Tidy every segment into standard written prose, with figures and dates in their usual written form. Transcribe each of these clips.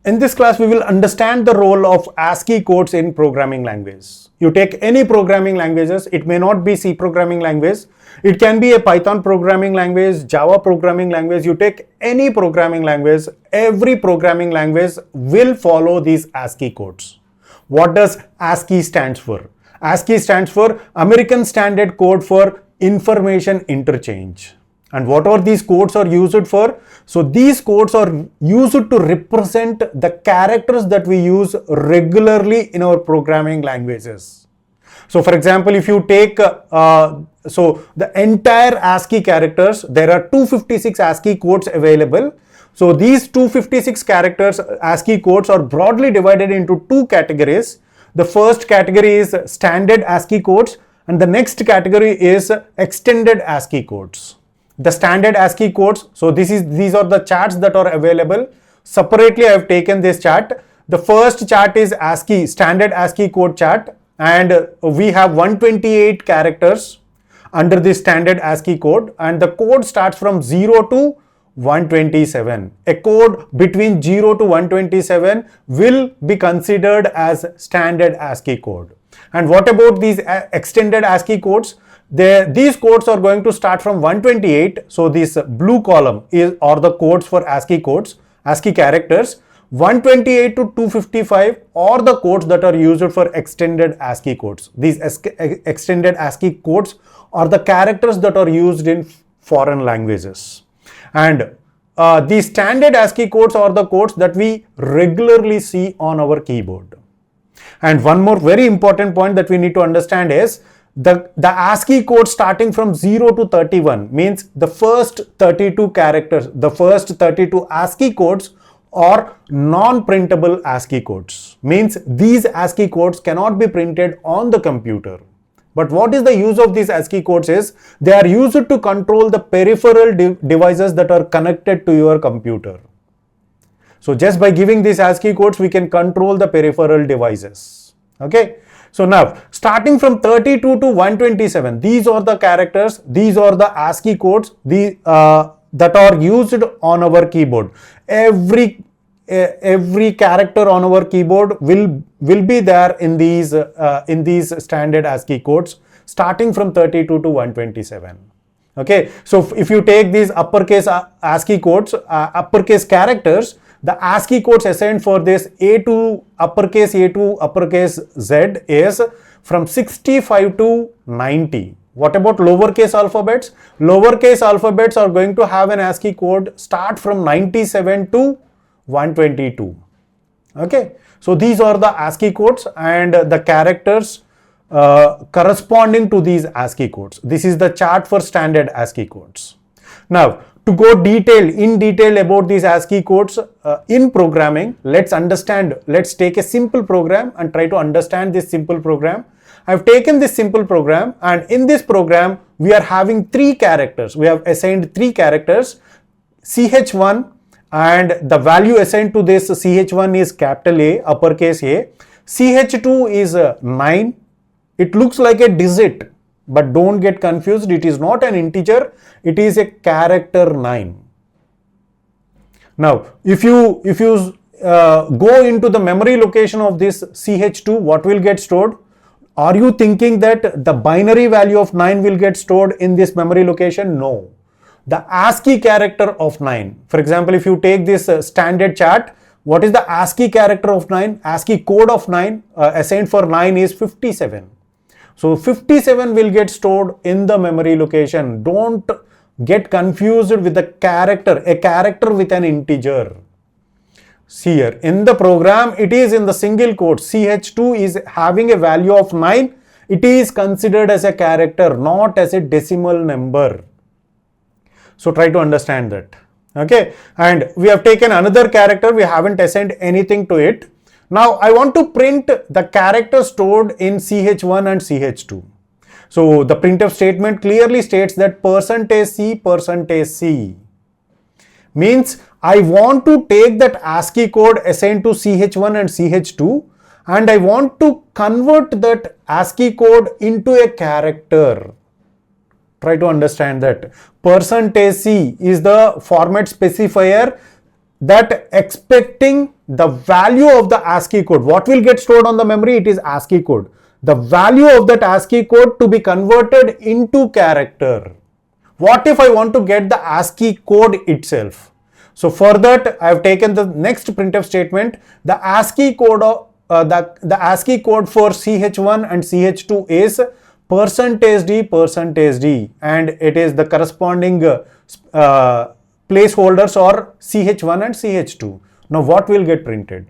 In this class, we will understand the role of ASCII codes in programming language. You take any programming languages, it may not be C programming language, it can be a Python programming language, Java programming language. You take any programming language, every programming language will follow these ASCII codes. What does ASCII stands for? ASCII stands for American Standard Code for Information Interchange. And what are these codes are used for? So these codes are used to represent the characters that we use regularly in our programming languages. So for example, if you take so the entire ASCII characters, there are 256 ASCII codes available. So these 256 characters ASCII codes are broadly divided into two categories. The first category is standard ASCII codes and the next category is extended ASCII codes. The standard ASCII codes, so these are the charts that are available. Separately, I have taken this chart. The first chart is ASCII, standard ASCII code chart, and we have 128 characters under this standard ASCII code, and the code starts from 0 to 127. A code between 0 to 127 will be considered as standard ASCII code. And what about these extended ASCII codes? These codes are going to start from 128. So this blue column are the codes for ASCII codes, ASCII characters. 128 to 255 are the codes that are used for extended ASCII codes. These extended ASCII codes are the characters that are used in foreign languages. And the standard ASCII codes are the codes that we regularly see on our keyboard. And one more very important point that we need to understand is the ASCII code starting from 0 to 31 means the first 32 characters, the first 32 ASCII codes are non-printable ASCII codes. Means these ASCII codes cannot be printed on the computer. But what is the use of these ASCII codes is they are used to control the peripheral devices that are connected to your computer. So just by giving these ASCII codes, we can control the peripheral devices. Okay. So now, starting from 32 to 127, these are the characters, these are the ASCII codes that are used on our keyboard. Every character on our keyboard will be there in these standard ASCII codes, starting from 32 to 127. Okay, so if you take these uppercase ASCII codes, uppercase characters, the ASCII codes assigned for this A to uppercase Z is from 65 to 90. What about lowercase alphabets? Lowercase alphabets are going to have an ASCII code start from 97 to 122. Okay, so these are the ASCII codes and the characters corresponding to these ASCII codes. This is the chart for standard ASCII codes. Now, to go in detail about these ASCII codes in programming, let's take a simple program and try to understand this simple program. I've taken this simple program and in this program, we are having three characters. We have assigned three characters, CH1, and the value assigned to this CH1 is capital A, uppercase A. CH2 is 9. It looks like a digit. But don't get confused, it is not an integer, it is a character 9. Now, if you go into the memory location of this CH2, what will get stored? Are you thinking that the binary value of 9 will get stored in this memory location? No. The ASCII character of 9. For example, if you take this standard chart, what is the ASCII character of 9? ASCII code of 9 assigned for 9 is 57. So 57 will get stored in the memory location. Don't get confused with the character, a character with an integer. See here, in the program, it is in the single quote. CH2 is having a value of 9. It is considered as a character, not as a decimal number. So try to understand that. Okay, and we have taken another character. We haven't assigned anything to it. Now, I want to print the character stored in CH1 and CH2. So, the printf statement clearly states that %C means I want to take that ASCII code assigned to CH1 and CH2 and I want to convert that ASCII code into a character. Try to understand that. %C is the format specifier that expecting the value of the ASCII code, what will get stored on the memory? It is ASCII code. The value of that ASCII code to be converted into character. What if I want to get the ASCII code itself? So for that, I have taken the next printf statement. The ASCII code of the ASCII code for ch1 and ch2 is %d, and it is the corresponding placeholders or ch1 and ch2. Now what will get printed?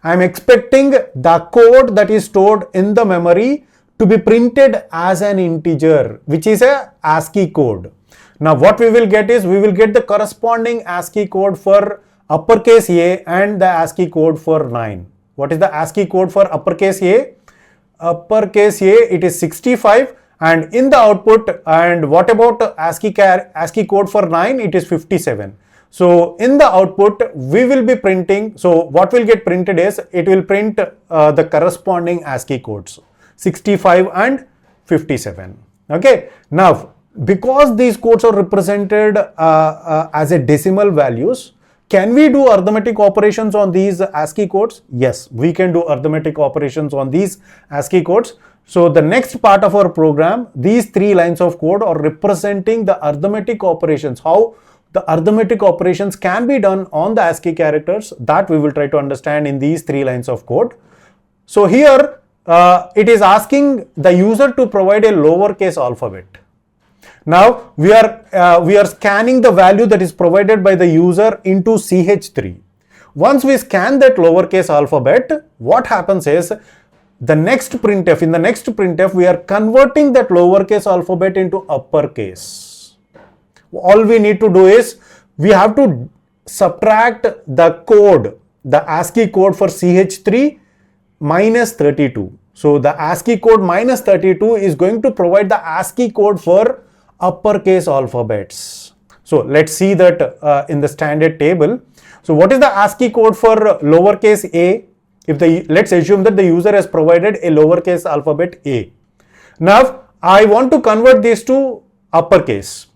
I am expecting the code that is stored in the memory to be printed as an integer, which is a ASCII code. Now what we will get is, we will get the corresponding ASCII code for uppercase A and the ASCII code for 9. What is the ASCII code for uppercase A? Uppercase A, it is 65, and in the output, and what about ASCII code for 9? It is 57. So in the output, we will be printing, so what will get printed is, it will print the corresponding ASCII codes, 65 and 57. Okay. Now, because these codes are represented as a decimal values, can we do arithmetic operations on these ASCII codes? Yes, we can do arithmetic operations on these ASCII codes. So the next part of our program, these 3 lines of code are representing the arithmetic operations, how the arithmetic operations can be done on the ASCII characters, that we will try to understand in these 3 lines of code. So here it is asking the user to provide a lowercase alphabet. Now we are scanning the value that is provided by the user into ch3. Once we scan that lowercase alphabet, what happens is, the next printf, in the next printf, we are converting that lowercase alphabet into uppercase. All we need to do is, we have to subtract the code, the ASCII code for ch3 minus 32. So the ASCII code minus 32 is going to provide the ASCII code for uppercase alphabets. So let's see that in the standard table. So what is the ASCII code for lowercase a? Let's assume that the user has provided a lowercase alphabet a. Now I want to convert this to uppercase.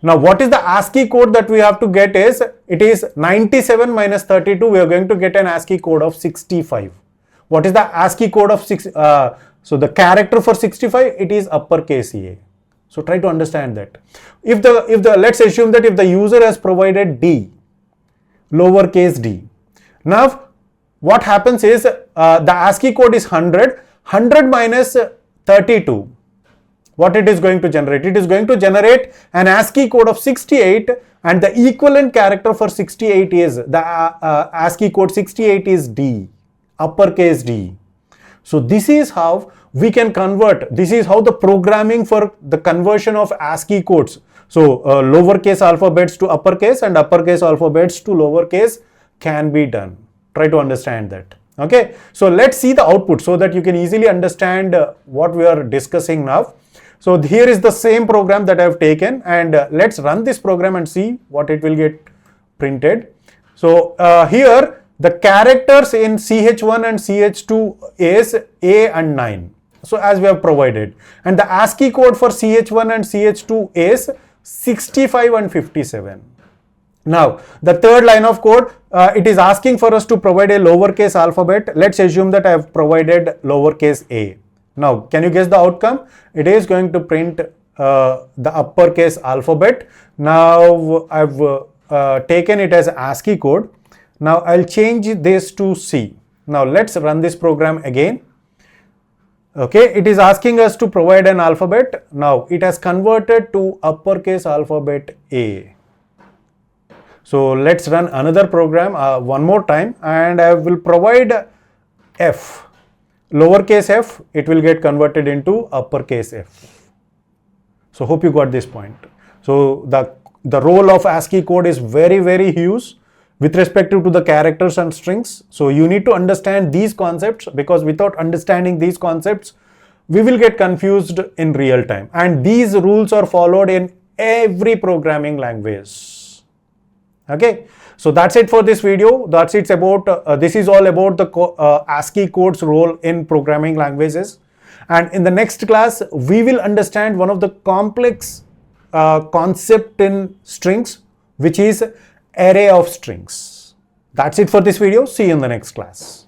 Now what is the ASCII code that we have to get is, it is 97 minus 32, we are going to get an ASCII code of 65. What is the ASCII code of 6? So the character for 65, it is uppercase a. So try to understand that. Let's assume that if the user has provided d, lowercase d. Now what happens is, the ASCII code is 100 minus 32. What it is going to generate? It is going to generate an ASCII code of 68, and the equivalent character for 68 is, the ASCII code 68 is d, uppercase d. So this is how we can convert, this is how the programming for the conversion of ASCII codes, so lowercase alphabets to uppercase and uppercase alphabets to lowercase, can be done. Try to understand that. Okay, so let's see the output so that you can easily understand what we are discussing now. So here is the same program that I have taken, and let's run this program and see what it will get printed. So here the characters in ch1 and ch2 is a and 9. So as we have provided, and the ASCII code for ch1 and ch2 is 65 and 57. Now the third line of code, it is asking for us to provide a lowercase alphabet. Let's assume that I have provided lowercase a. Now can you guess the outcome? It is going to print the uppercase alphabet. Now I've taken it as ASCII code. Now I'll change this to C. Now let's run this program again. Okay, it is asking us to provide an alphabet. Now it has converted to uppercase alphabet A. So let's run another program one more time, and I will provide F, lowercase f, it will get converted into uppercase F. So hope you got this point. So the role of ASCII code is very, very huge with respect to the characters and strings. So you need to understand these concepts, because without understanding these concepts, we will get confused in real time. And these rules are followed in every programming language. Okay, so that's it for this video. That's it about, this is all about the ASCII code's role in programming languages. And in the next class, we will understand one of the complex concept in strings, which is array of strings. That's it for this video. See you in the next class.